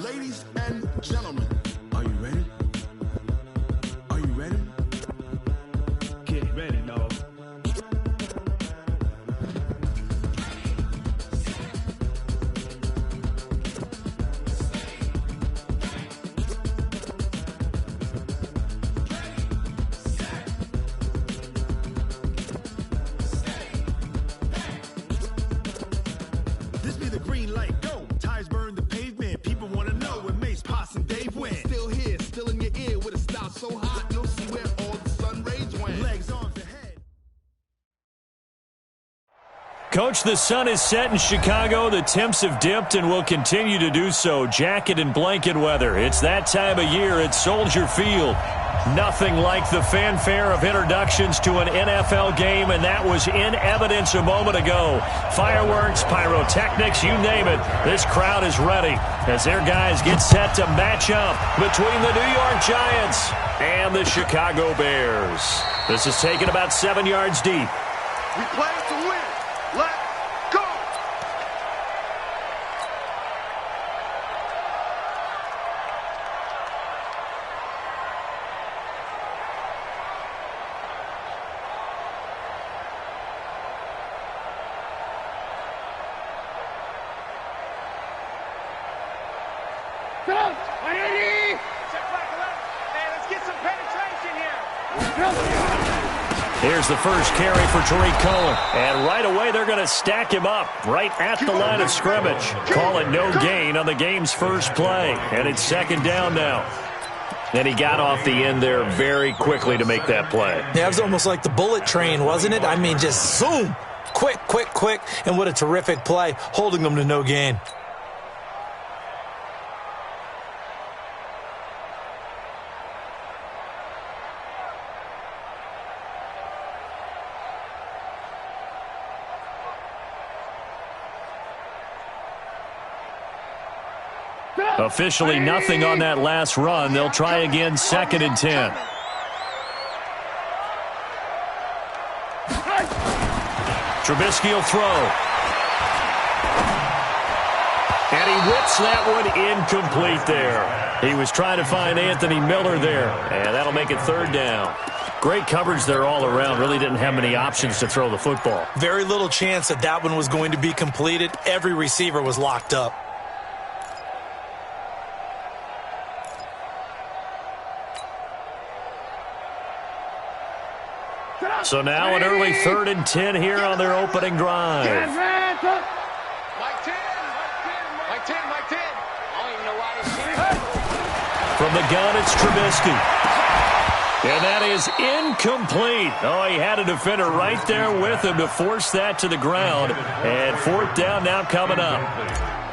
Ladies and gentlemen, are you ready? Are you ready? Get ready, dog. This be the green light, go. Tires burn the pavement. People want to know where Mace, Poss, and Dave went. Still here, still in your ear with a style so hot, you'll see where all the sun rays went. Legs, arms, and head. Coach, the sun is set in Chicago. The temps have dipped and will continue to do so. Jacket and blanket weather. It's that time of year at Soldier Field. Nothing like the fanfare of introductions to an NFL game, and that was in evidence a moment ago. Fireworks, pyrotechnics, you name it. This crowd is ready as their guys get set to match up between the New York Giants and the Chicago Bears. This is taken about 7 yards deep. We play to win. Let's go. Here's the first carry for Tariq Cohen. And right away, they're going to stack him up right at the line of scrimmage. Call it no gain on the game's first play. And it's second down now. And he got off the end there very quickly to make that play. Yeah, it was almost like the bullet train, wasn't it? I mean, just zoom. Quick, quick, quick. And what a terrific play, holding them to no gain. Officially nothing on that last run. They'll try again, 2nd and 10. Trubisky will throw. And he whips that one incomplete there. He was trying to find Anthony Miller there. And that'll make it 3rd down. Great coverage there all around. Really didn't have many options to throw the football. Very little chance that that one was going to be completed. Every receiver was locked up. So now an early 3rd and 10 here on their opening drive. Mike 10. Mike 10. I don't even know why he's here. From the gun, it's Trubisky. And that is incomplete. Oh, he had a defender right there with him to force that to the ground. And 4th down now coming up.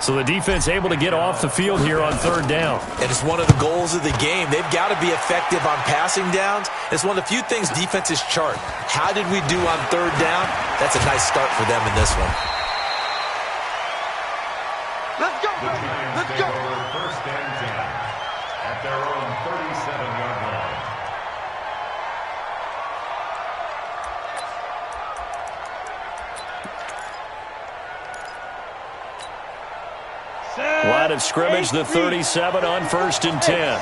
So the defense able to get off the field here on 3rd down. And it's one of the goals of the game. They've got to be effective on passing downs. It's one of the few things defenses chart. How did we do on 3rd down? That's a nice start for them in this one. Let's go. Let's go. 1st and 10 at their own 37-yard line. Line of scrimmage, the 37 on 1st and 10.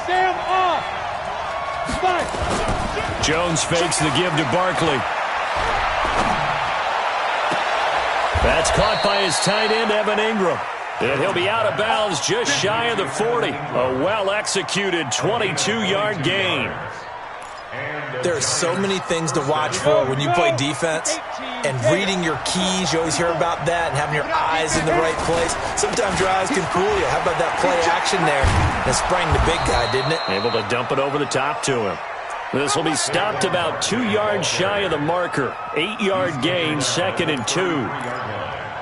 Jones fakes the give to Barkley. That's caught by his tight end, Evan Ingram. And he'll be out of bounds just shy of the 40. A well-executed 22-yard gain. There are so many things to watch for when you play defense. And reading your keys, you always hear about that, and having your eyes in the right place. Sometimes your eyes can fool you. How about that play action there? That sprang the big guy, didn't it? Able to dump it over the top to him. This will be stopped about 2 yards shy of the marker. 8-yard gain, 2nd and 2.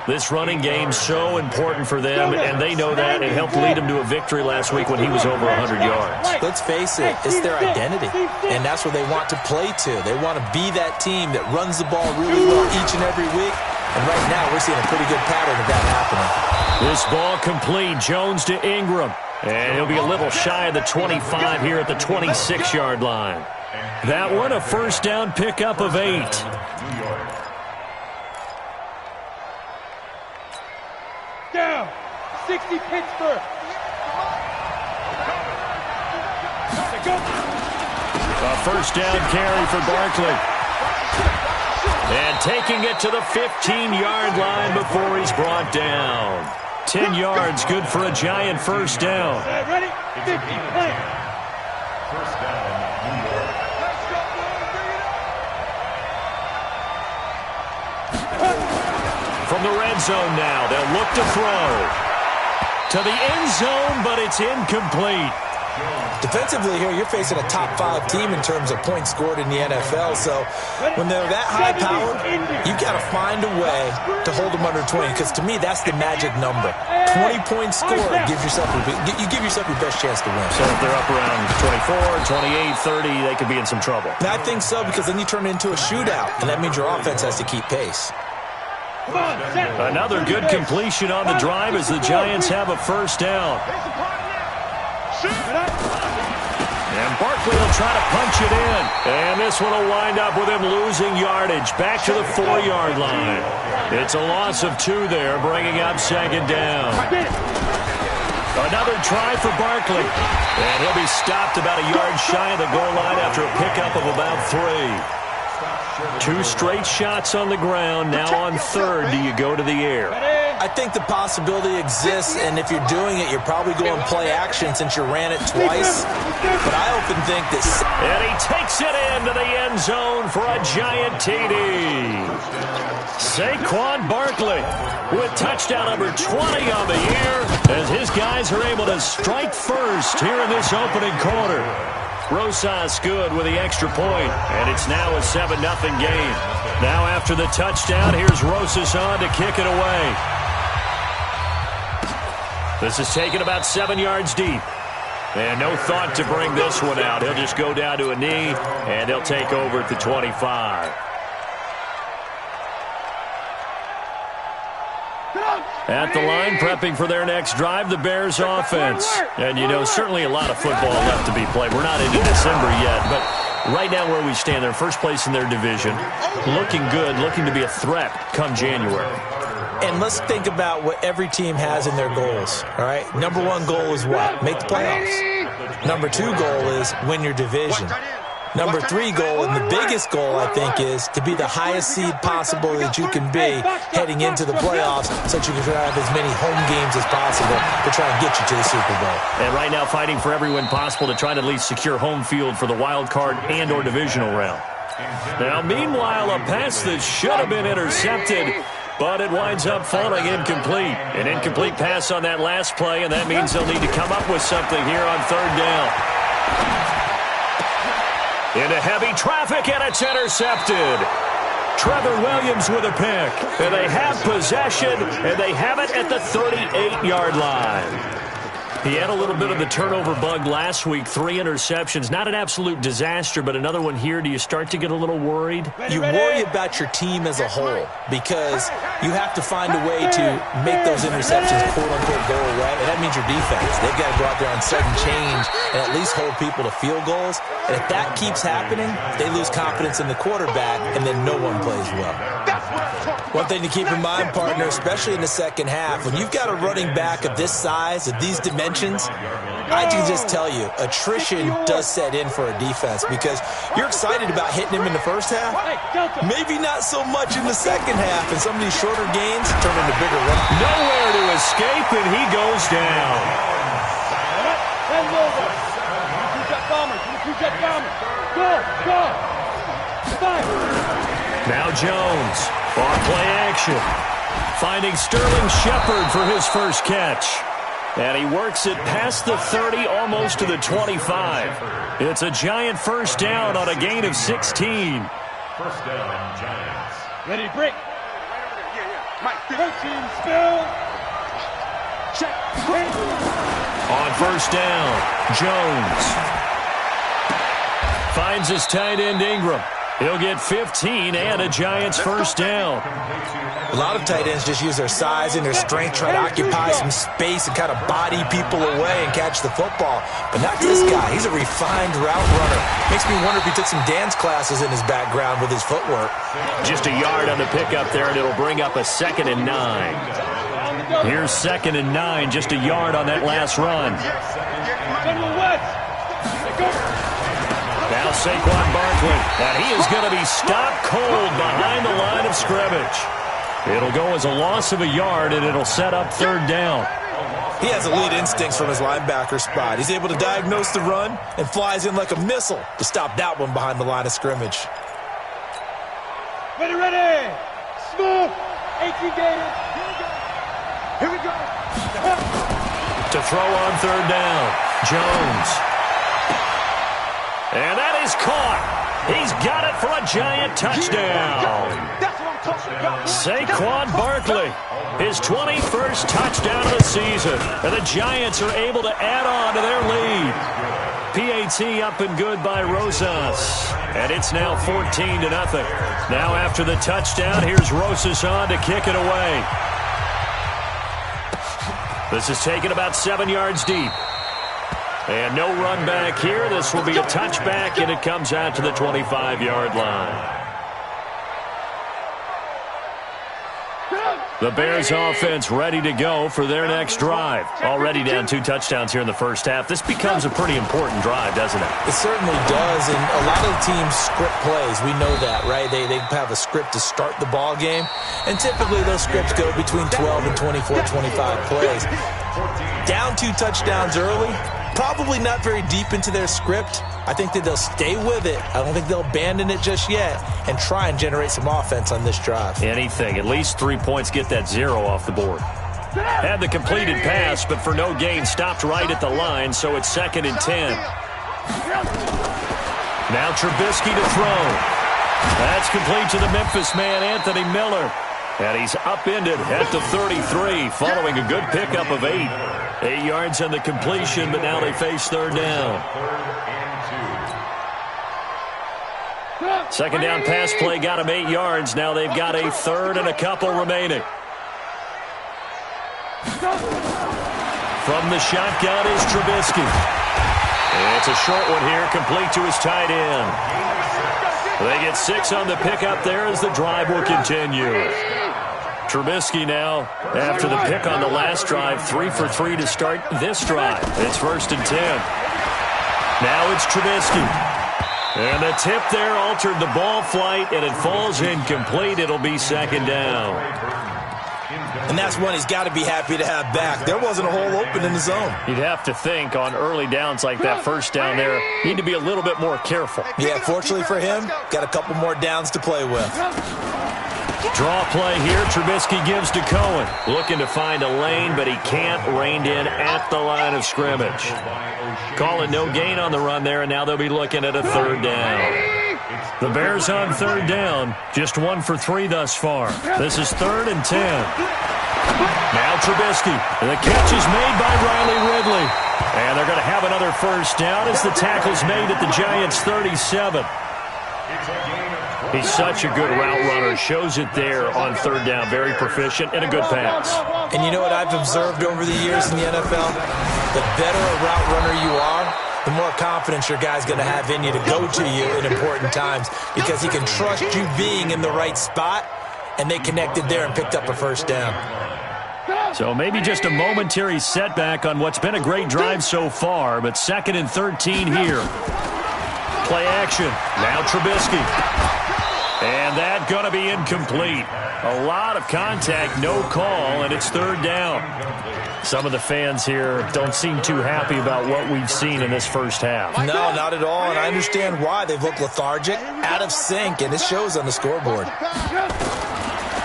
This running game so important for them, and they know that. It helped lead them to a victory last week when he was over 100 yards. Let's face it, it's their identity, and that's what they want to play to. They want to be that team that runs the ball really well each and every week, and right now we're seeing a pretty good pattern of that happening. This ball complete, Jones to Ingram, and he'll be a little shy of the 25 here at the 26-yard line. That one a 1st down pickup of 8. Down. 60 Pittsburgh. A first down carry for Barkley. And taking it to the 15-yard line before he's brought down. 10 yards, good for a Giant first down. Ready? 50, play. First down, New York. From the red zone now, they'll look to throw. To the end zone, but it's incomplete. Defensively here, you're facing a top-5 team in terms of points scored in the NFL. So when they're that high-powered, you've got to find a way to hold them under 20. Because to me, that's the magic number. 20 points scored gives yourself you give yourself your best chance to win. So if they're up around 24, 28, 30, they could be in some trouble. And I think so, because then you turn it into a shootout, and that means your offense has to keep pace. Another good completion on the drive as the Giants have a first down. And Barkley will try to punch it in. And this one will wind up with him losing yardage back to the 4-yard line. It's a loss of 2 there, bringing up second down. Another try for Barkley. And he'll be stopped about a yard shy of the goal line after a pickup of about 3. 2 straight shots on the ground. Now on third, do you go to the air? I think the possibility exists, and if you're doing it, you're probably going play action since you ran it twice. But I often think that... And he takes it into the end zone for a Giant TD. Saquon Barkley with touchdown number 20 on the year as his guys are able to strike first here in this opening quarter. Rosas good with the extra point, and it's now a 7-0 game. Now after the touchdown, here's Rosas on to kick it away. This is taken about 7 yards deep. And no thought to bring this one out. He'll just go down to a knee, and they'll take over at the 25. At the line, prepping for their next drive, the Bears offense. And, you know, certainly a lot of football left to be played. We're not into December yet, but right now where we stand, they're first place in their division. Looking good, looking to be a threat come January. And let's think about what every team has in their goals, all right? Number 1 goal is what? Make the playoffs. Number 2 goal is win your division. Number 3 goal, and the biggest goal, I think, is to be the highest seed possible that you can be heading into the playoffs so that you can have as many home games as possible to try and get you to the Super Bowl. And right now fighting for every win possible to try to at least secure home field for the wild card and or divisional round. Now, meanwhile, a pass that should have been intercepted, but it winds up falling incomplete. An incomplete pass on that last play, and that means they'll need to come up with something here on third down. Into heavy traffic, and it's intercepted. Trevor Williams with a pick. And they have possession, and they have it at the 38-yard line. He had a little bit of the turnover bug last week, 3 interceptions. Not an absolute disaster, but another one here. Do you start to get a little worried? You worry about your team as a whole because you have to find a way to make those interceptions, quote-unquote, go away. And that means your defense. They've got to go out there on sudden change and at least hold people to field goals. And if that keeps happening, they lose confidence in the quarterback, and then no one plays well. One thing to keep in mind, partner, especially in the second half, when you've got a running back of this size, of these dimensions, I can just tell you, attrition does set in for a defense because you're excited about hitting him in the first half, maybe not so much in the second half, and some of these shorter gains turn into bigger runs. Nowhere to escape, and he goes down. Now Jones, on play action, finding Sterling Shepard for his first catch. And he works it past the 30, almost to the 25. It's a Giant first down on a gain of 16. First down, Giants. Ready, break. Protein spill. Check. Break. On first down, Jones finds his tight end Ingram. He'll get 15 and a Giants first down. A lot of tight ends just use their size and their strength, try to occupy some space and kind of body people away and catch the football. But not this guy. He's a refined route runner. Makes me wonder if he took some dance classes in his background with his footwork. Just a yard on the pickup there, and it'll bring up a 2nd and 9. Here's 2nd and 9, just a yard on that last run. Now Saquon Barkley, and he is going to be stopped cold behind the line of scrimmage. It'll go as a loss of a yard, and it'll set up third down. He has elite instincts from his linebacker spot. He's able to diagnose the run and flies in like a missile to stop that one behind the line of scrimmage. Ready, ready. Smooth. 18 Gators. Here we go. To throw on third down, Jones. And that is caught. He's got it for a giant touchdown. That's what I'm talking about. Saquon Barkley, his 21st touchdown of the season. And the Giants are able to add on to their lead. PAT up and good by Rosas. And it's now 14-0. Now after the touchdown, here's Rosas on to kick it away. This is taken about 7 yards deep. And no run back here. This will be a touchback, and it comes out to the 25-yard line. The Bears offense ready to go for their next drive. Already down 2 touchdowns here in the first half. This becomes a pretty important drive, doesn't it? It certainly does, and a lot of teams script plays. We know that, right? They have a script to start the ball game, and typically those scripts go between 12 and 24, 25 plays. Down 2 touchdowns early, probably not very deep into their script. I think that they'll stay with it. I don't think they'll abandon it just yet and try and generate some offense on this drive. Anything. At least 3 points, get that 0 off the board. Had the completed pass, but for no gain, stopped right at the line, so it's 2nd and 10. Now Trubisky to throw. That's complete to the Memphis man, Anthony Miller. And he's upended at the 33, following a good pickup of 8. 8 yards on the completion, but now they face third down. Second down pass play got him 8 yards. Now they've got a third and a couple remaining. From the shotgun is Trubisky. It's a short one here, complete to his tight end. They get 6 on the pickup there as the drive will continue. Trubisky now, after the pick on the last drive, 3 for 3 to start this drive. It's 1st and 10. Now it's Trubisky. And the tip there altered the ball flight, and it falls incomplete. It'll be 2nd down. And that's one he's got to be happy to have back. There wasn't a hole open in the zone. You'd have to think on early downs like that first down there, you need to be a little bit more careful. Yeah, fortunately for him, got a couple more downs to play with. Draw play here. Trubisky gives to Cohen. Looking to find a lane, but he can't. Reined in at the line of scrimmage. Calling no gain on the run there, and now they'll be looking at a third down. The Bears on third down. Just 1 for 3 thus far. This is 3rd and 10. Now Trubisky. The catch is made by Riley Ridley. And they're going to have another first down as the tackle's made at the Giants' 37. He's such a good route runner. Shows it there on third down. Very proficient and a good pass. And you know what I've observed over the years in the NFL? The better a route runner you are, the more confidence your guy's going to have in you to go to you in important times because he can trust you being in the right spot, and they connected there and picked up a first down. So maybe just a momentary setback on what's been a great drive so far, but 2nd and 13 here. Play action. Now Trubisky. And that going to be incomplete. A lot of contact, no call, and it's third down. Some of the fans here don't seem too happy about what we've seen in this first half. No, not at all, and I understand why. They've looked lethargic, out of sync, and it shows on the scoreboard.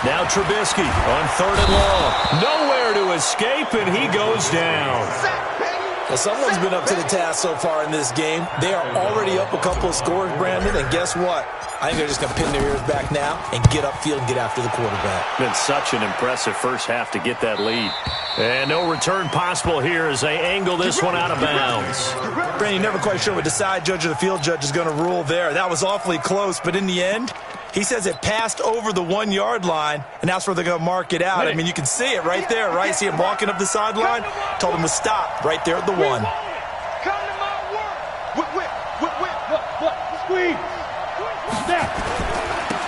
Now Trubisky on 3rd and long. Nowhere to escape, and he goes down. Well, someone's been up to the task so far in this game. They are already up a couple of scores, Brandon, and guess what? I think they're just going to pin their ears back now and get upfield and get after the quarterback. Been such an impressive first half to get that lead. And no return possible here as they angle this one out of bounds. Brandon, you're never quite sure what the side judge or the field judge is going to rule there. That was awfully close, but in the end, he says it passed over the 1-yard line, and that's where they're going to mark it out. I mean, you can see it right there, right? See him walking up the sideline? Told him to stop right there at the 1. Come to my work. Squeeze. Snap.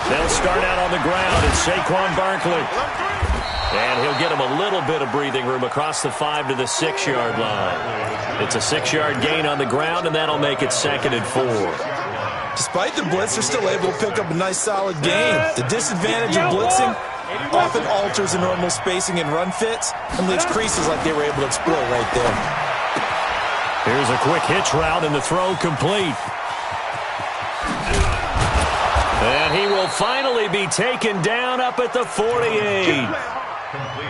They'll start out on the ground. It's Saquon Barkley. And he'll get him a little bit of breathing room across the 5 to the 6-yard line. It's a 6-yard gain on the ground, and that'll make it 2nd and 4. Despite the blitz, they're still able to pick up a nice, solid game. The disadvantage of blitzing often alters the normal spacing and run fits and leaves creases like they were able to exploit right there. Here's a quick hitch route, and the throw complete. And he will finally be taken down up at the 48.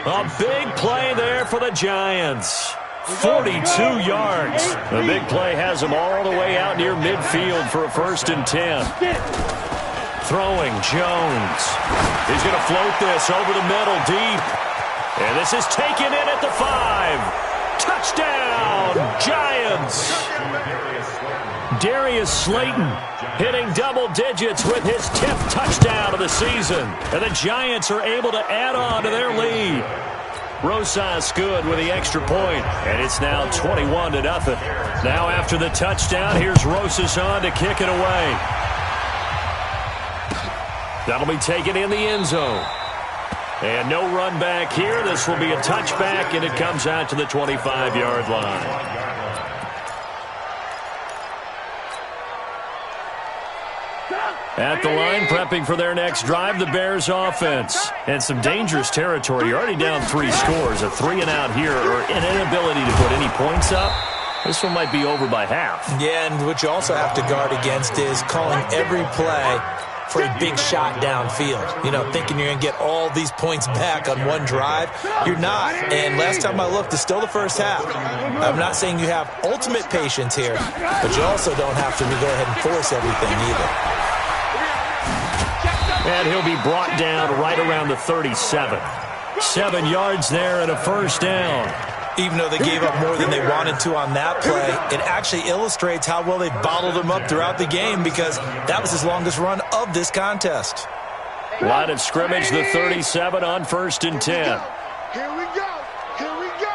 A big play there for the Giants. 42 yards. The big play has him all the way out near midfield for a 1st and 10. Throwing Jones. He's going to float this over the middle deep. And this is taken in at the 5. Touchdown, Giants. Darius Slayton hitting double digits with his 10th touchdown of the season. And the Giants are able to add on to their lead. Rosas good with the extra point, and it's now 21-0. Now after the touchdown, here's Rosas on to kick it away. That'll be taken in the end zone. And no run back here. This will be a touchback, and it comes out to the 25-yard line. At the line, prepping for their next drive, the Bears offense. And some dangerous territory. You're already down 3 scores. A 3-and-out here, or an inability to put any points up. This one might be over by half. Yeah, and what you also have to guard against is calling every play for a big shot downfield. You know, thinking you're going to get all these points back on one drive. You're not. And last time I looked, it's still the first half. I'm not saying you have ultimate patience here, but you also don't have to go ahead and force everything either. And he'll be brought down right around the 37. 7 yards there and a 1st down. Even though they gave up more than they wanted to on that play, it actually illustrates how well they bottled him up throughout the game, because that was his longest run of this contest. Line of scrimmage, the 37 on 1st and 10. Here we go. Here we go.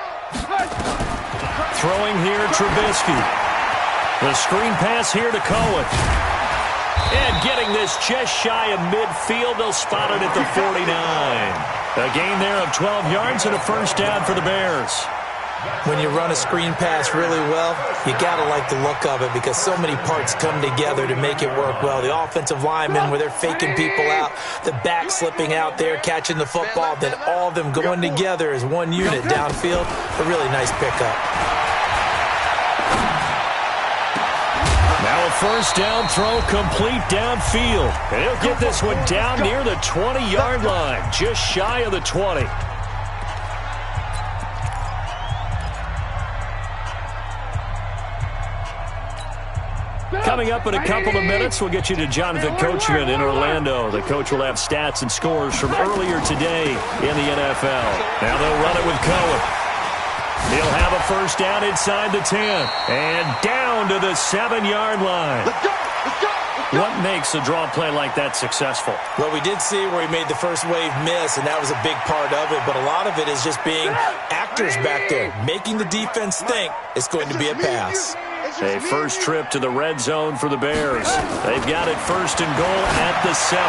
Throwing here, Trubisky. The screen pass here to Cohen. And getting this just shy of midfield, they'll spot it at the 49. A gain there of 12 yards and a 1st down for the Bears. When you run a screen pass really well, you got to like the look of it, because so many parts come together to make it work well. The offensive linemen, where they're faking people out, the back slipping out there, catching the football, then all of them going together as one unit downfield. A really nice pickup. Now a 1st down throw complete downfield. And he'll get this one down near the 20-yard line, just shy of the 20. Coming up in a couple of minutes, we'll get you to Jonathan Coachman in Orlando. The coach will have stats and scores from earlier today in the NFL. Now they'll run it with Cohen. He'll have a 1st down inside the 10. And down to the 7-yard line. What makes a draw play like that successful? Well, we did see where he made the first wave miss, and that was a big part of it. But a lot of it is just being actors back there, making the defense think it's going to be a pass. A first trip to the red zone for the Bears. They've got it 1st and goal at the 7.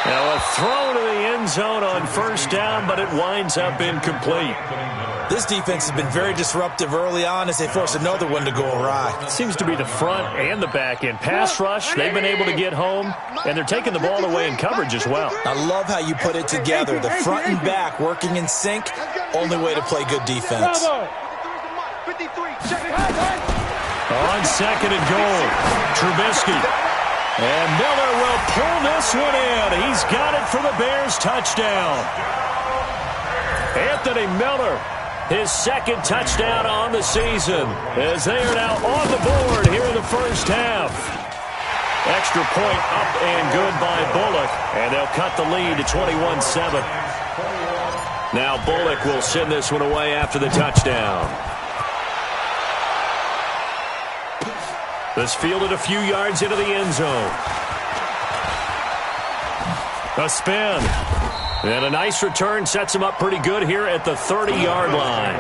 Now a throw to the end zone on 1st down, but it winds up incomplete. This defense has been very disruptive early on as they force another one to go awry. It seems to be the front and the back end. Pass rush, they've been able to get home, and they're taking the ball away in coverage as well. I love how you put it together. The front and back working in sync, only way to play good defense. On 2nd and goal, Trubisky. And Miller will pull this one in. He's got it for the Bears touchdown. Anthony Miller, his 2nd touchdown on the season, as they are now on the board here in the 1st half. Extra point up and good by Bullock, and they'll cut the lead to 21-7. Now Bullock will send this one away after the touchdown. This fielded a few yards into the end zone. A spin. And a nice return sets him up pretty good here at the 30-yard line.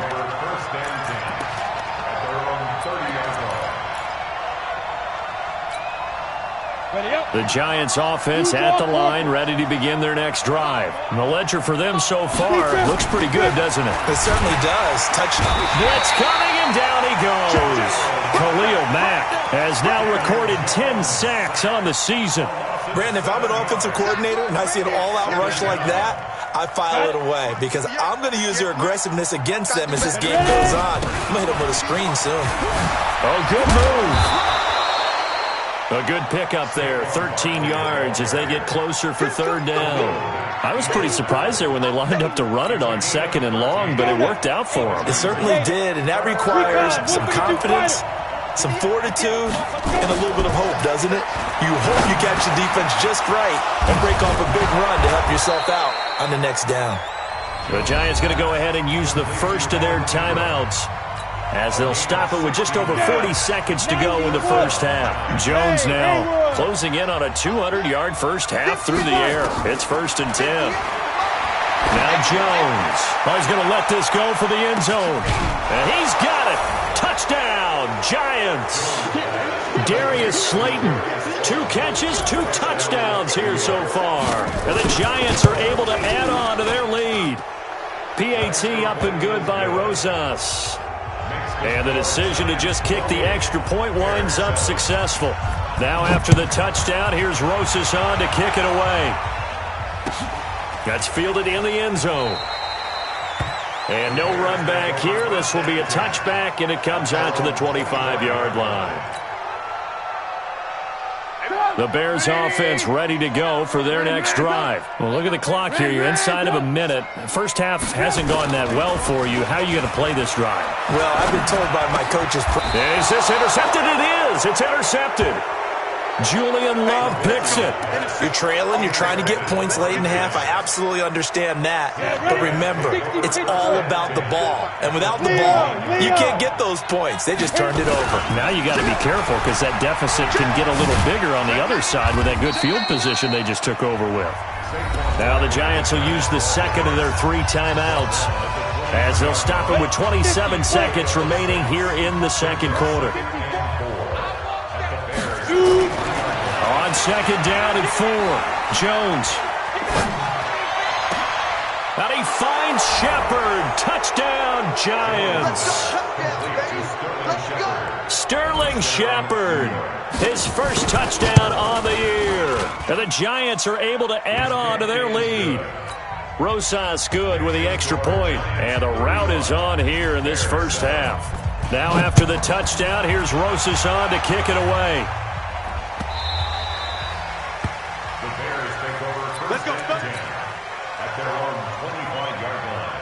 The Giants offense at the line, ready to begin their next drive. And the ledger for them so far looks pretty good, doesn't it? It certainly does. Touchdown. Blitz coming, and down he goes. Khalil Mack has now recorded 10 sacks on the season. Brandon, if I'm an offensive coordinator and I see an all-out rush like that, I file it away because I'm going to use their aggressiveness against them as this game goes on. I'm going to hit them with a screen soon. Oh, good move. A good pickup there, 13 yards as they get closer for third down. I was pretty surprised there when they lined up to run it on second and long, but it worked out for them. It certainly did, and that requires some confidence, some fortitude, and a little bit of hope, doesn't it? You hope you catch the defense just right and break off a big run to help yourself out on the next down. The Giants going to go ahead and use the first of their timeouts as they'll stop it with just over 40 seconds to go in the first half. Jones now closing in on a 200-yard first half through the air. It's 1st and 10. Now Jones. He's going to let this go for the end zone. And he's got it. Touchdown, Giants. Darius Slayton, 2 catches, 2 touchdowns here so far. And the Giants are able to add on to their lead. PAT up and good by Rosas. And the decision to just kick the extra point winds up successful. Now after the touchdown, here's Rosas on to kick it away. That's fielded in the end zone. And no run back here. This will be a touchback, and it comes out to the 25-yard line. The Bears offense ready to go for their next drive. Well, look at the clock here. You're inside of a minute. First half hasn't gone that well for you. How are you going to play this drive? Well, I've been told by my coaches. Is this intercepted? It is. It's intercepted. Julian Love picks it. You're trailing. You're trying to get points late in the half. I absolutely understand that. But remember, it's all about the ball. And without the ball, you can't get those points. They just turned it over. Now you got to be careful because that deficit can get a little bigger on the other side with that good field position they just took over with. Now the Giants will use the second of their 3 timeouts as they'll stop it with 27 seconds remaining here in the second quarter. On second down and 4, Jones. And he finds Shepard. Touchdown, Giants. Sterling Shepard, his first touchdown on the year. And the Giants are able to add on to their lead. Rosas good with the extra point. And the route is on here in this first half. Now after the touchdown, here's Rosas on to kick it away. Let's go, at their own 25-yard line.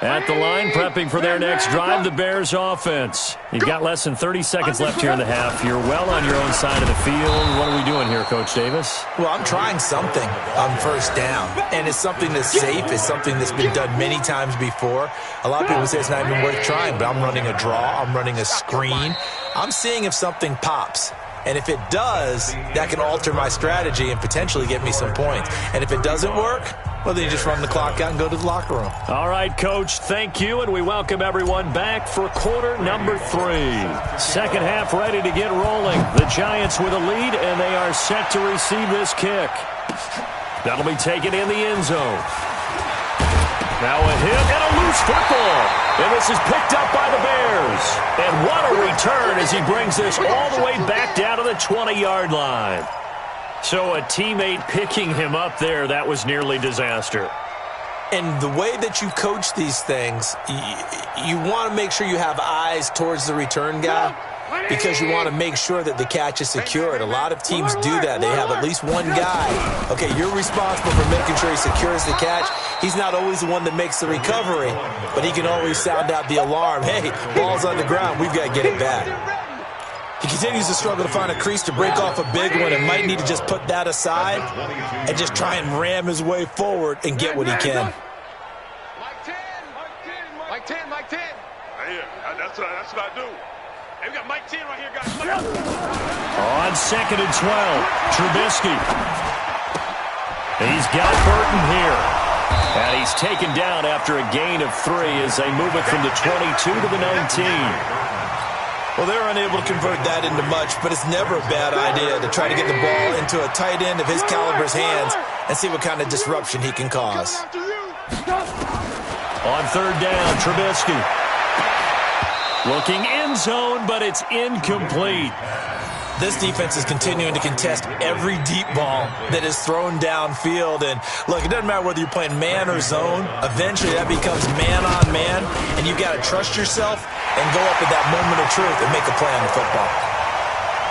At the line, prepping for their next drive, the Bears offense. You've got less than 30 seconds left here in the half. You're well on your own side of the field. What are we doing here, Coach Davis? Well, I'm trying something on first down, and it's something that's safe. It's something that's been done many times before. A lot of people say it's not even worth trying, but I'm running a draw. I'm running a screen. I'm seeing if something pops. And if it does, that can alter my strategy and potentially get me some points. And if it doesn't work, well, then you just run the clock out and go to the locker room. All right, Coach, thank you, and we welcome everyone back for quarter number 3. Second half ready to get rolling. The Giants with a lead, and they are set to receive this kick. That'll be taken in the end zone. Now a hit and a loose football. And this is picked up by the Bears. And what a return as he brings this all the way back down to the 20-yard line. So a teammate picking him up there, that was nearly disaster. And the way that you coach these things, you want to make sure you have eyes towards the return guy because you want to make sure that the catch is secured. A lot of teams do that. They have at least one guy. Okay, you're responsible for making sure he secures the catch. He's not always the one that makes the recovery, but he can always sound out the alarm. Hey, ball's on the ground. We've got to get it back. He continues to struggle to find a crease to break off a big one and might need to just put that aside and just try and ram his way forward and get what he can. Mike 10, Mike 10. Yeah, that's what I do. Hey, we got Mike 10 right here, guys. On second and 12, Trubisky. He's got Burton here. And he's taken down after a gain of 3 as they move it from the 22 to the 19. Well, they're unable to convert that into much, but it's never a bad idea to try to get the ball into a tight end of his caliber's hands and see what kind of disruption he can cause. On third down, Trubisky. Looking end zone, but it's incomplete. This defense is continuing to contest every deep ball that is thrown downfield. And, look, it doesn't matter whether you're playing man or zone. Eventually, that becomes man-on-man, and you've got to trust yourself and go up at that moment of truth and make a play on the football.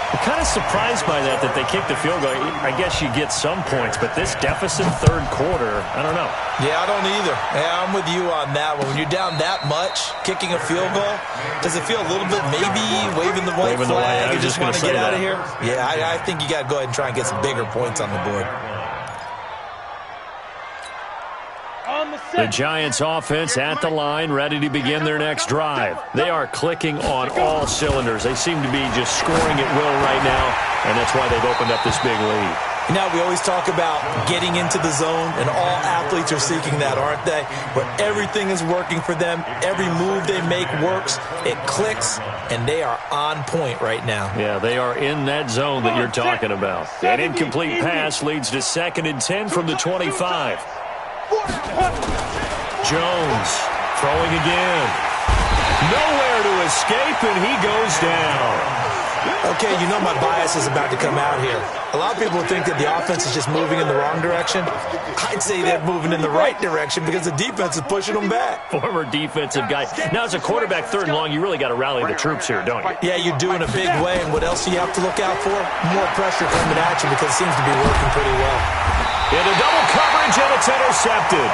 I'm kind of surprised by that they kicked the field goal. I guess you get some points, but this deficit third quarter, I don't know. Yeah, I don't either. Yeah, I'm with you on that one. When you're down that much, kicking a field goal, does it feel a little bit maybe waving the white flag and just want to get out of here? Yeah, I think you got to go ahead and try and get some bigger points on the board. The Giants offense at the line, ready to begin their next drive. They are clicking on all cylinders. They seem to be just scoring at will right now, and that's why they've opened up this big lead. Now, we always talk about getting into the zone, and all athletes are seeking that, aren't they? Where everything is working for them, every move they make works, it clicks, and they are on point right now. Yeah, they are in that zone that you're talking about. That incomplete pass leads to 2nd and 10 from the 25. Jones throwing again. Nowhere to escape, and he goes down. Okay, you know my bias is about to come out here. A lot of people think that the offense is just moving in the wrong direction. I'd say they're moving in the right direction because the defense is pushing them back. Former defensive guy. Now, as a quarterback 3rd and long, you really got to rally the troops here, don't you? Yeah, you do in a big way. And what else do you have to look out for? More pressure coming at you because it seems to be working pretty well. Into double coverage, and it's intercepted.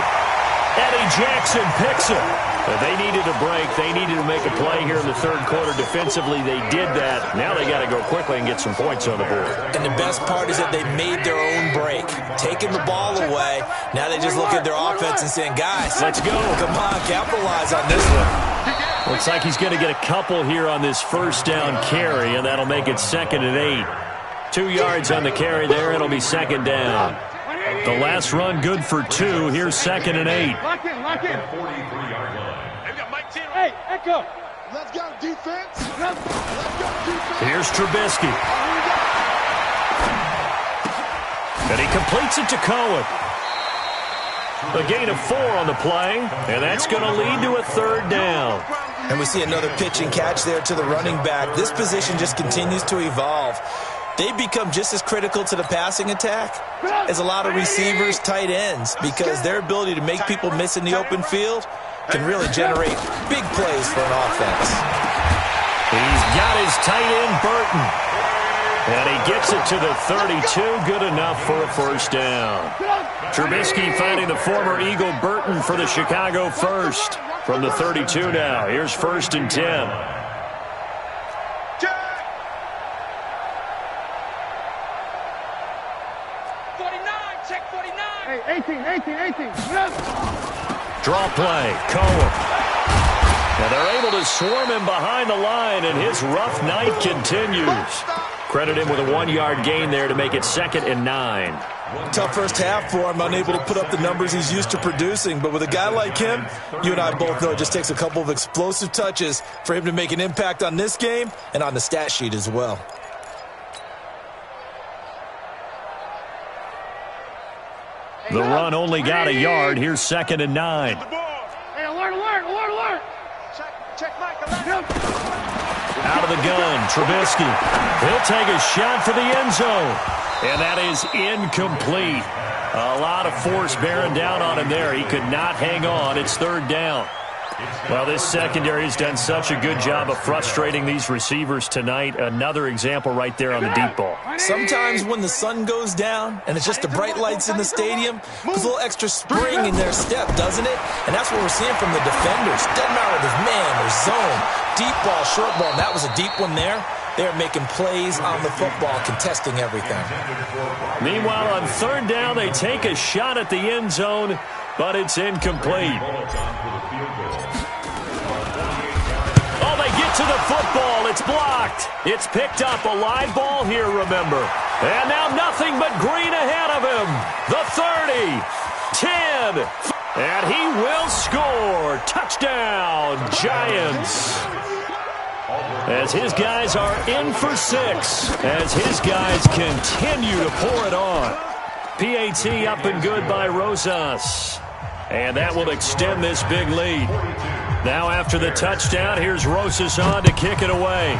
Eddie Jackson picks it. But they needed a break. They needed to make a play here in the 3rd quarter. Defensively, they did that. Now they got to go quickly and get some points on the board. And the best part is that they made their own break. Taking the ball away. Now they just look at their offense and saying, guys, let's go. Come on, capitalize on this one. Looks like he's going to get a couple here on this 1st down carry, and that'll make it 2nd and 8. 2 yards on the carry there. It'll be 2nd down. The last run good for 2. Here's 2nd and 8. Lock in, lock in. 43-yard line. Hey, Echo. Let's go, defense. Let's go, defense. Here's Trubisky. And he completes it to Cohen. A gain of 4 on the play, and that's going to lead to a 3rd down. And we see another pitch and catch there to the running back. This position just continues to evolve. They become just as critical to the passing attack as a lot of receivers, tight ends, because their ability to make people miss in the open field can really generate big plays for an offense. He's got his tight end, Burton. And he gets it to the 32. Good enough for a 1st down. Trubisky finding the former Eagle Burton for the Chicago 1st. From the 32 now. Here's 1st and 10. Hey, 18. Draw play, Cohen. And they're able to swarm him behind the line, and his rough night continues. Credit him with a 1-yard gain there to make it 2nd and 9. Tough first half for him, unable to put up the numbers he's used to producing. But with a guy like him, you and I both know it just takes a couple of explosive touches for him to make an impact on this game and on the stat sheet as well. The run only got a yard. Here's 2nd and 9. Hey, alert. Check Mike. Out of the gun, Trubisky. He'll take a shot for the end zone. And that is incomplete. A lot of force bearing down on him there. He could not hang on. It's 3rd down. Well, this secondary has done such a good job of frustrating these receivers tonight. Another example right there on the deep ball. Sometimes when the sun goes down and it's just the bright lights in the stadium, there's a little extra spring in their step, doesn't it? And that's what we're seeing from the defenders. Doesn't matter if it's man or zone, deep ball, short ball. And that was a deep one there. They're making plays on the football, contesting everything. Meanwhile, on 3rd down, they take a shot at the end zone, but it's incomplete. Oh, they get to the football. It's blocked. It's picked up. A live ball here, remember. And now nothing but green ahead of him. The 30, 10, and he will score. Touchdown, Giants. As his guys are in for 6, as his guys continue to pour it on. PAT up and good by Rosas. And that will extend this big lead. Now after the touchdown, here's Rosas on to kick it away.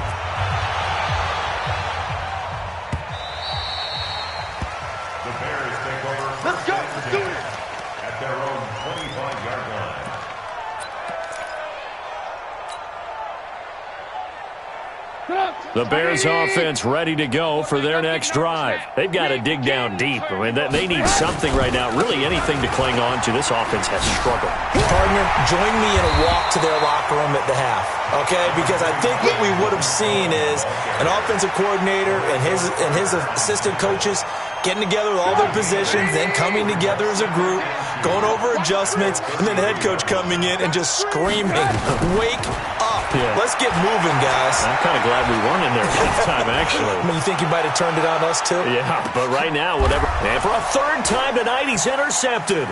The Bears take over. Let's go. Let's do it. At their own 25-yard line. The Bears offense ready to go for their next drive. They've got to dig down deep. I mean, they need something right now, really anything to cling on to. This offense has struggled. Partner, join me in a walk to their locker room at the half, okay? Because I think what we would have seen is an offensive coordinator and his assistant coaches getting together with all their positions, then coming together as a group, going over adjustments, and then the head coach coming in and just screaming, "Wake up. Yeah. Let's get moving, guys." I'm kind of glad we weren't in there this time, actually. I mean, you think he might have turned it on us, too? Yeah, but right now, whatever. And for a third time tonight, he's intercepted.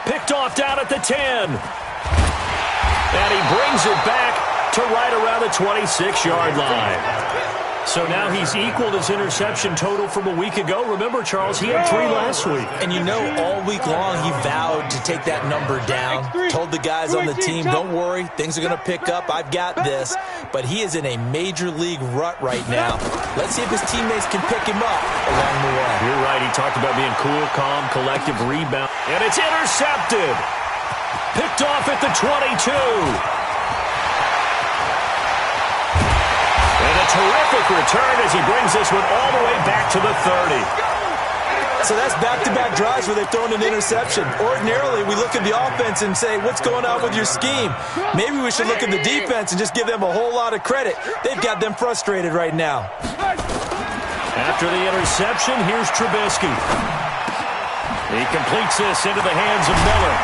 Picked off down at the 10. And he brings it back to right around the 26-yard line. So now he's equaled his interception total from a week ago. Remember, Charles, he had 3 last week. And you know, all week long he vowed to take that number down. Told the guys on the team, don't worry, things are going to pick up. I've got this. But he is in a major league rut right now. Let's see if his teammates can pick him up along the way. You're right. He talked about being cool, calm, collective rebound. And it's intercepted. Picked off at the 22. And a terrific return as he brings this one all the way back to the 30. So that's back-to-back drives where they've thrown an interception. Ordinarily, we look at the offense and say, what's going on with your scheme? Maybe we should look at the defense and just give them a whole lot of credit. They've got them frustrated right now. After the interception, here's Trubisky. He completes this into the hands of Miller.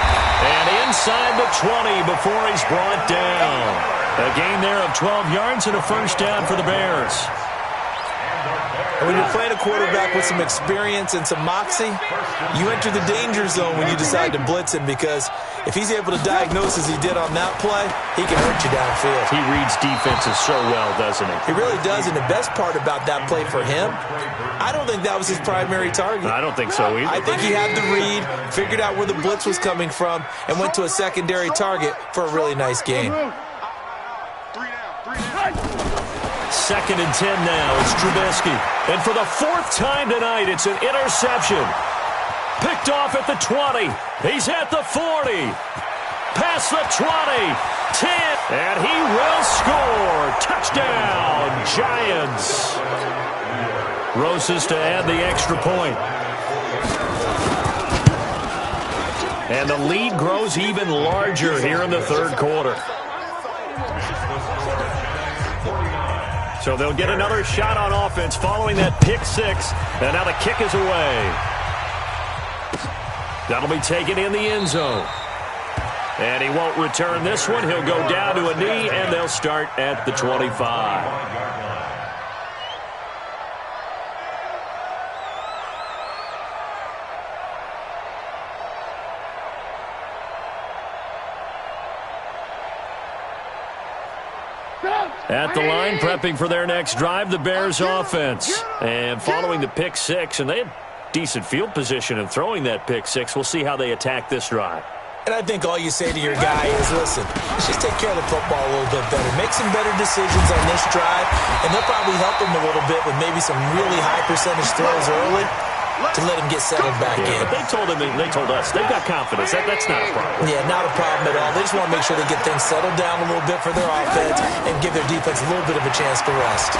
And inside the 20 before he's brought down. A gain there of 12 yards and a first down for the Bears. And when you're playing a quarterback with some experience and some moxie, you enter the danger zone when you decide to blitz him, because if he's able to diagnose as he did on that play, he can hurt you downfield. He reads defenses so well, doesn't he? He really does, and the best part about that play for him, I don't think that was his primary target. I don't think so either. I think he had the read, figured out where the blitz was coming from, and went to a secondary target for a really nice gain. 2nd and 10 now. It's Trubisky. And for the 4th time tonight, it's an interception. Picked off at the 20. He's at the 40. Past the 20. 10. And he will score. Touchdown, Giants. Rosas to add the extra point. And the lead grows even larger here in the 3rd quarter. So they'll get another shot on offense following that pick 6. And now the kick is away. That'll be taken in the end zone. And he won't return this one. He'll go down to a knee, and they'll start at the 25. At the line, prepping for their next drive, the Bears offense. And following the pick 6, and they had decent field position in throwing that pick 6. We'll see how they attack this drive. And I think all you say to your guy is, listen, let's just take care of the football a little bit better. Make some better decisions on this drive, and they'll probably help him a little bit with maybe some really high percentage throws early to let him get settled back in. But they told us, they've got confidence. That's not a problem. Yeah, not a problem at all. They just want to make sure they get things settled down a little bit for their offense and give their defense a little bit of a chance to rest.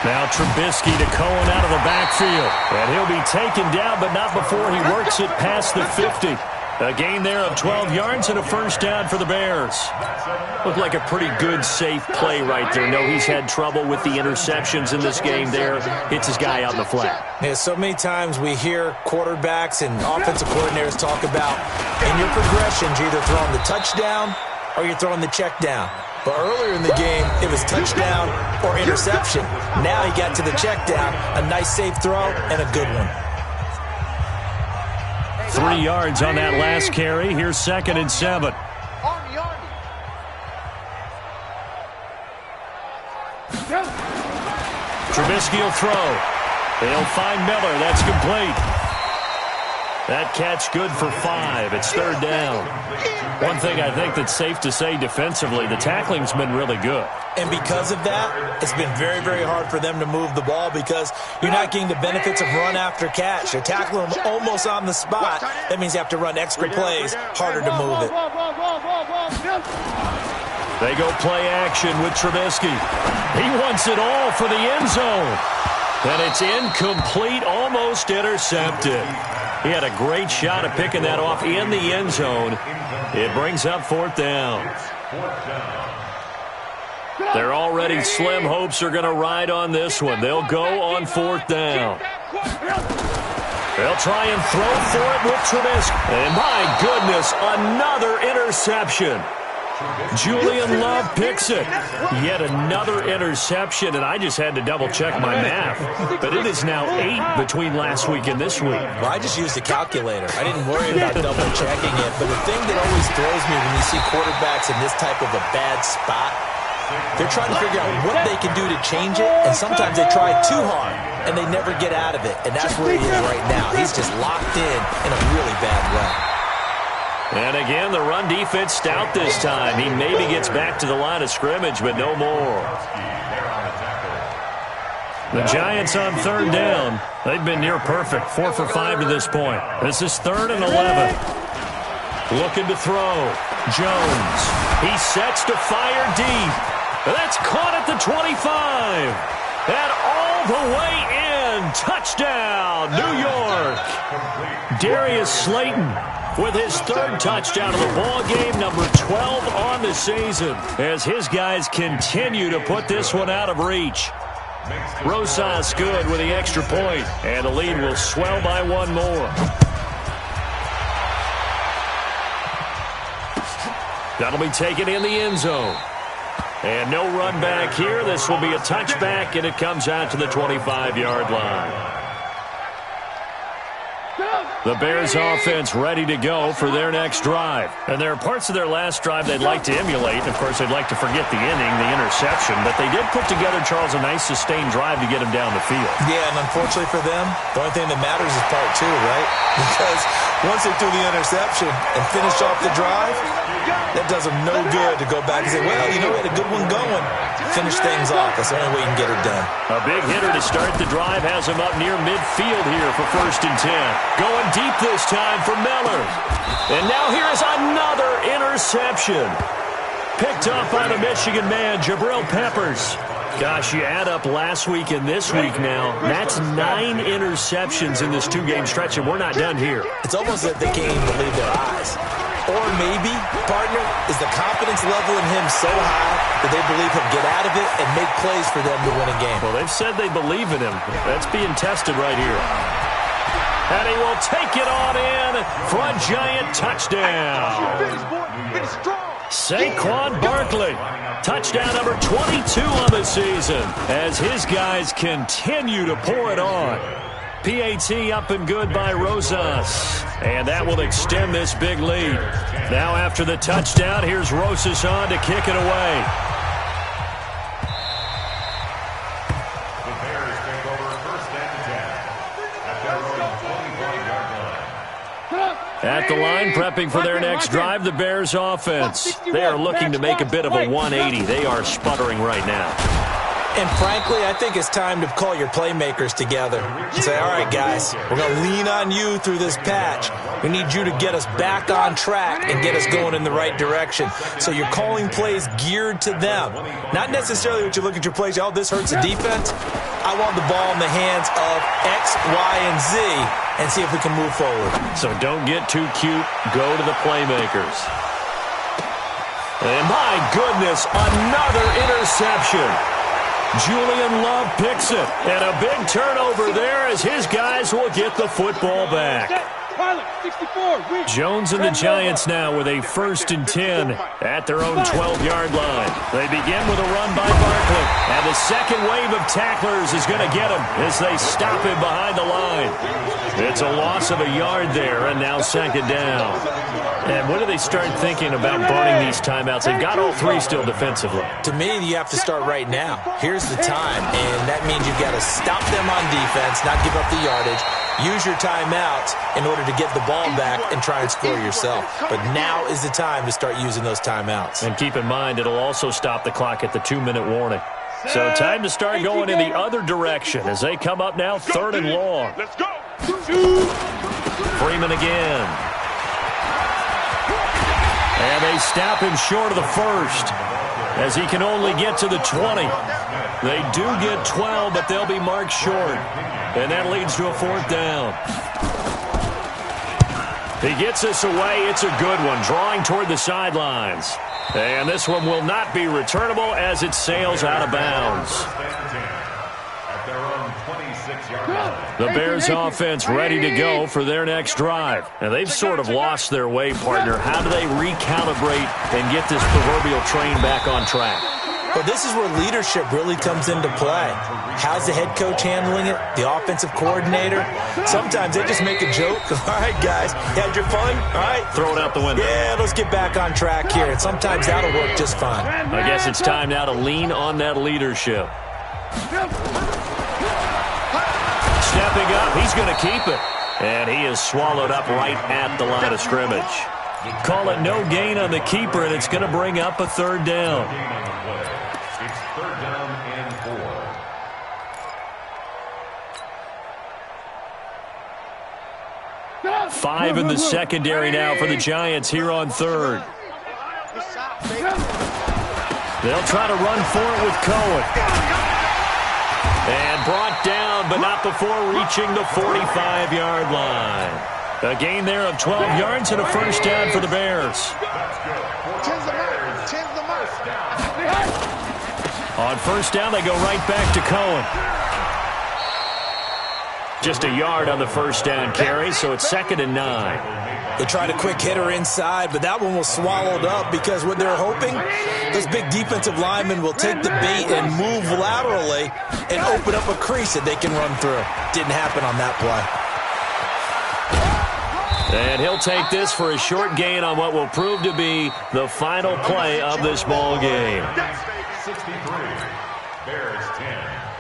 Now Trubisky to Cohen out of the backfield. And he'll be taken down, but not before he works it past the 50. A gain there of 12 yards and a first down for the Bears. Looked like a pretty good, safe play right there. No, he's had trouble with the interceptions in this game there. Hits his guy out in the flat. Yeah, so many times we hear quarterbacks and offensive coordinators talk about in your progressions, you're either throwing the touchdown or you're throwing the check down. But earlier in the game, it was touchdown or interception. Now he got to the check down, a nice safe throw, and a good one. 3 yards on that last carry. Here's 2nd and 7. Trubisky will throw. They'll find Miller. That's complete. That catch good for 5. It's third down. One thing I think that's safe to say defensively, the tackling's been really good. And because of that, it's been very, very hard for them to move the ball because you're not getting the benefits of run after catch. You're tackling them almost on the spot. That means you have to run extra plays, harder to move it. They go play action with Trubisky. He wants it all for the end zone. And it's incomplete, almost intercepted. He had a great shot at picking that off in the end zone. It brings up fourth down. Their already slim hopes are going to ride on this one. They'll go on fourth down. They'll try and throw for it with Trubisky. And my goodness, another interception. Julian Love picks it. Yet another interception, and I just had to double-check my math. But it is now 8 between last week and this week. Well, I just used a calculator. I didn't worry about double-checking it. But the thing that always throws me when you see quarterbacks in this type of a bad spot, they're trying to figure out what they can do to change it, and sometimes they try too hard, and they never get out of it. And that's where he is right now. He's just locked in a really bad way. And again, the run defense stout this time. He maybe gets back to the line of scrimmage, but no more. The Giants on third down. They've been near perfect, 4 for 5 to this point. This is 3rd and 11. Looking to throw. Jones. He sets to fire deep. That's caught at the 25. And all the way in. Touchdown, New York. Darius Slayton with his 3rd touchdown of the ball game, number 12 on the season, as his guys continue to put this one out of reach. Rosas good with the extra point, and the lead will swell by 1 more. That'll be taken in the end zone. And no run back here. This will be a touchback, and it comes out to the 25-yard line. The Bears offense ready to go for their next drive. And there are parts of their last drive they'd like to emulate. Of course, they'd like to forget the inning, the interception. But they did put together, Charles, a nice sustained drive to get him down the field. Yeah, and unfortunately for them, the only thing that matters is part 2, right? Because once they threw the interception and finished off the drive, that does them no good to go back and say, well, you know, we had a good one going. Finish things off. That's the only way you can get it done. A big hitter to start the drive has him up near midfield here for 1st and 10. Going deep this time for Miller. And now here is another interception. Picked up by the Michigan man, Jabril Peppers. Gosh, you add up last week and this week now. That's 9 interceptions in this 2-game stretch, and we're not done here. It's almost that they can't even believe their eyes. Or maybe, partner, is the confidence level in him so high that they believe he'll get out of it and make plays for them to win a game. Well, they've said they believe in him. That's being tested right here. And he will take it on in for a giant touchdown. Saquon Barkley, touchdown number 22 on the season, as his guys continue to pour it on. PAT up and good by Rosas. And that will extend this big lead. Now after the touchdown, here's Rosas on to kick it away. The Bears take over 1st and 10 at their own 25-yard line. At the line, prepping for their next drive, the Bears offense. They are looking to make a bit of a 180. They are sputtering right now. And frankly, I think it's time to call your playmakers together and say, all right, guys, we're going to lean on you through this patch. We need you to get us back on track and get us going in the right direction. So you're calling plays geared to them. Not necessarily what you look at your plays, oh, this hurts the defense. I want the ball in the hands of X, Y, and Z and see if we can move forward. So don't get too cute. Go to the playmakers. And my goodness, another interception. Julian Love picks it. And a big turnover there as his guys will get the football back. Jones and the Giants now with a 1st and 10 at their own 12-yard line. They begin with a run by Barkley. And the second wave of tacklers is going to get him as they stop him behind the line. It's a loss of a yard there, and now 2nd down. And when do they start thinking about burning these timeouts? They've got all 3 still defensively. To me, you have to start right now. Here's the time, and that means you've got to stop them on defense, not give up the yardage, Use your timeouts in order to get the ball back and try and score yourself. But now is the time to start using those timeouts. And keep in mind, it'll also stop the clock at the 2-minute warning. So time to start going in the other direction as they come up now 3rd and long. Let's go. Freeman again. And they stop him short of the first as he can only get to the 20. They do get 12, but they'll be marked short. And that leads to a 4th down. He gets this away. It's a good one, drawing toward the sidelines. And this one will not be returnable as it sails out of bounds. The Bears offense ready to go for their next drive. And they've sort of lost their way, partner. How do they recalibrate and get this proverbial train back on track? Well, this is where leadership really comes into play. How's the head coach handling it? The offensive coordinator? Sometimes they just make a joke. All right, guys, you had your fun? All right. Throw it out the window. Yeah, let's get back on track here. And sometimes that'll work just fine. I guess it's time now to lean on that leadership. Stepping up, he's going to keep it. And he is swallowed up right at the line of scrimmage. Call it no gain on the keeper, and it's going to bring up a 3rd down. It's 3rd down and 4. 5 in the secondary now for the Giants here on 3rd. They'll try to run for it with Cohen. And brought down, but not before reaching the 45-yard line. A gain there of 12 yards and a 1st down for the Bears. On 1st down, they go right back to Cohen. Just a yard on the 1st down carry, so it's 2nd and 9. They tried a quick hitter inside, but that one was swallowed up because what they're hoping, those big defensive linemen will take the bait and move laterally and open up a crease that they can run through. Didn't happen on that play. And he'll take this for a short gain on what will prove to be the final play of this ball game. 63, Bears 10.